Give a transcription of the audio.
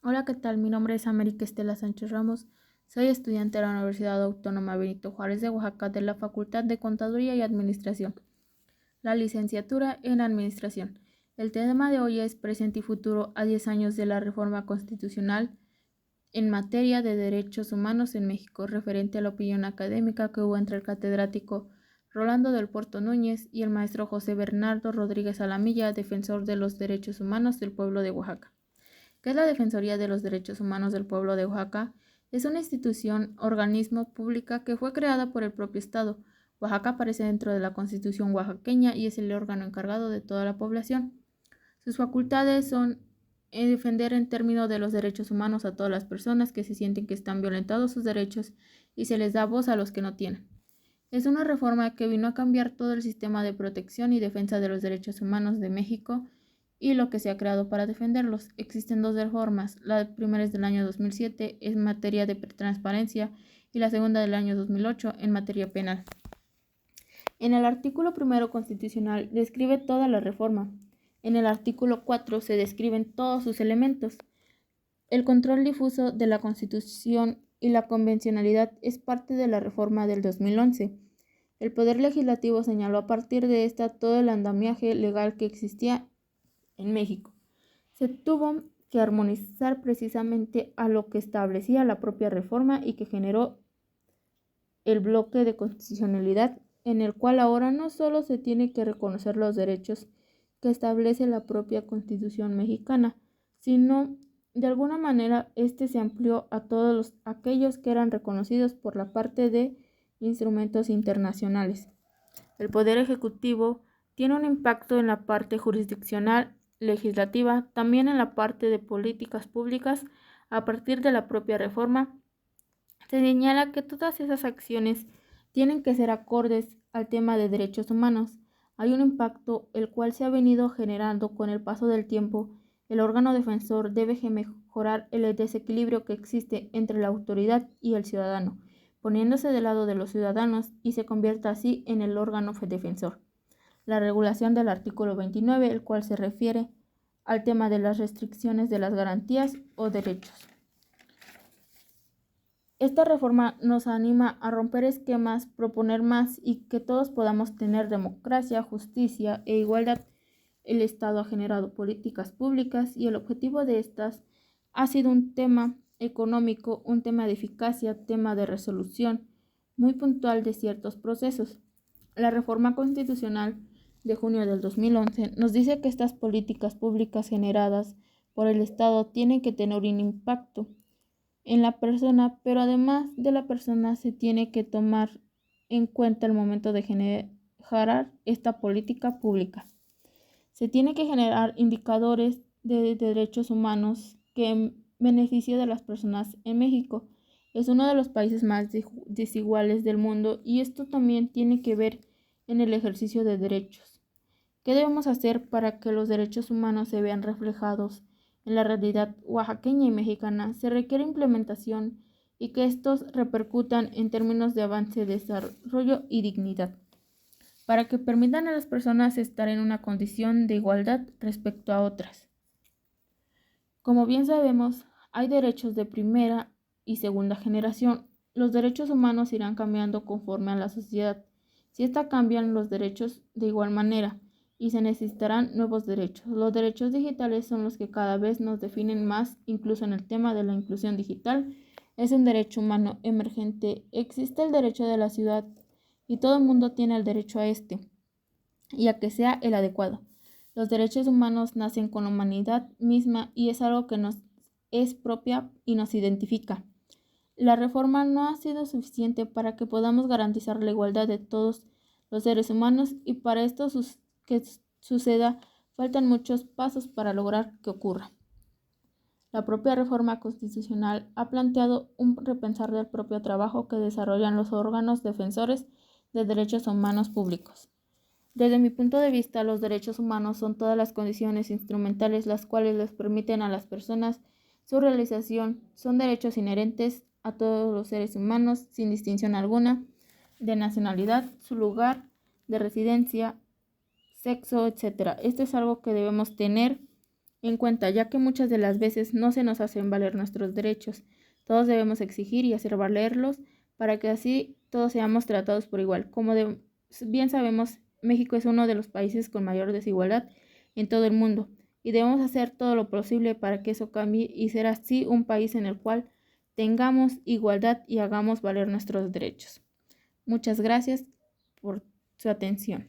Hola, ¿qué tal? Mi nombre es América Estela Sánchez Ramos. Soy estudiante de la Universidad Autónoma Benito Juárez de Oaxaca de la Facultad de Contaduría y Administración, la licenciatura en Administración. El tema de hoy es presente y futuro a 10 años de la reforma constitucional en materia de derechos humanos en México, referente a la opinión académica que hubo entre el catedrático Rolando del Puerto Núñez y el maestro José Bernardo Rodríguez Alamilla, defensor de los derechos humanos del pueblo de Oaxaca. ¿Qué es la Defensoría de los Derechos Humanos del Pueblo de Oaxaca? Es una institución, organismo pública que fue creada por el propio Estado. Oaxaca aparece dentro de la Constitución oaxaqueña y es el órgano encargado de toda la población. Sus facultades son defender en términos de los derechos humanos a todas las personas que se sienten que están violentados sus derechos y se les da voz a los que no tienen. Es una reforma que vino a cambiar todo el sistema de protección y defensa de los derechos humanos de México y lo que se ha creado para defenderlos. Existen dos reformas, la primera es del año 2007 en materia de transparencia y la segunda del año 2008 en materia penal. En el artículo primero constitucional describe toda la reforma. En el artículo 4 se describen todos sus elementos. El control difuso de la Constitución y la convencionalidad es parte de la reforma del 2011. El Poder Legislativo señaló a partir de esta todo el andamiaje legal que existía en México. Se tuvo que armonizar precisamente a lo que establecía la propia reforma y que generó el bloque de constitucionalidad, en el cual ahora no solo se tiene que reconocer los derechos que establece la propia Constitución mexicana, sino de alguna manera este se amplió a todos aquellos que eran reconocidos por la parte de instrumentos internacionales. El Poder Ejecutivo tiene un impacto en la parte jurisdiccional, legislativa, también en la parte de políticas públicas. A partir de la propia reforma, se señala que todas esas acciones tienen que ser acordes al tema de derechos humanos. Hay un impacto el cual se ha venido generando con el paso del tiempo. El órgano defensor debe mejorar el desequilibrio que existe entre la autoridad y el ciudadano, poniéndose del lado de los ciudadanos y se convierta así en el órgano defensor. La regulación del artículo 29, el cual se refiere al tema de las restricciones de las garantías o derechos. Esta reforma nos anima a romper esquemas, proponer más y que todos podamos tener democracia, justicia e igualdad. El Estado ha generado políticas públicas y el objetivo de estas ha sido un tema económico, un tema de eficacia, tema de resolución muy puntual de ciertos procesos. La reforma constitucional de junio del 2011 nos dice que estas políticas públicas generadas por el Estado tienen que tener un impacto en la persona, pero además de la persona se tiene que tomar en cuenta el momento de generar esta política pública. Se tiene que generar indicadores de derechos humanos que en beneficio de las personas en México. Es uno de los países más desiguales del mundo y esto también tiene que ver en el ejercicio de derechos. ¿Qué debemos hacer para que los derechos humanos se vean reflejados en la realidad oaxaqueña y mexicana? Se requiere implementación y que estos repercutan en términos de avance, desarrollo y dignidad, para que permitan a las personas estar en una condición de igualdad respecto a otras. Como bien sabemos, hay derechos de primera y segunda generación. Los derechos humanos irán cambiando conforme a la sociedad. Si esta cambian los derechos de igual manera y se necesitarán nuevos derechos. Los derechos digitales son los que cada vez nos definen más, incluso en el tema de la inclusión digital. Es un derecho humano emergente. Existe el derecho de la ciudad y todo el mundo tiene el derecho a este y a que sea el adecuado. Los derechos humanos nacen con la humanidad misma y es algo que nos es propia y nos identifica. La reforma no ha sido suficiente para que podamos garantizar la igualdad de todos los seres humanos y para esto que suceda faltan muchos pasos para lograr que ocurra. La propia reforma constitucional ha planteado un repensar del propio trabajo que desarrollan los órganos defensores de derechos humanos públicos. Desde mi punto de vista, los derechos humanos son todas las condiciones instrumentales las cuales les permiten a las personas su realización. Son derechos inherentes a todos los seres humanos, sin distinción alguna de nacionalidad, su lugar de residencia, sexo, etc. Esto es algo que debemos tener en cuenta, ya que muchas de las veces no se nos hacen valer nuestros derechos. Todos debemos exigir y hacer valerlos para que así todos seamos tratados por igual. Como bien sabemos, México es uno de los países con mayor desigualdad en todo el mundo y debemos hacer todo lo posible para que eso cambie y ser así un país en el cual tengamos igualdad y hagamos valer nuestros derechos. Muchas gracias por su atención.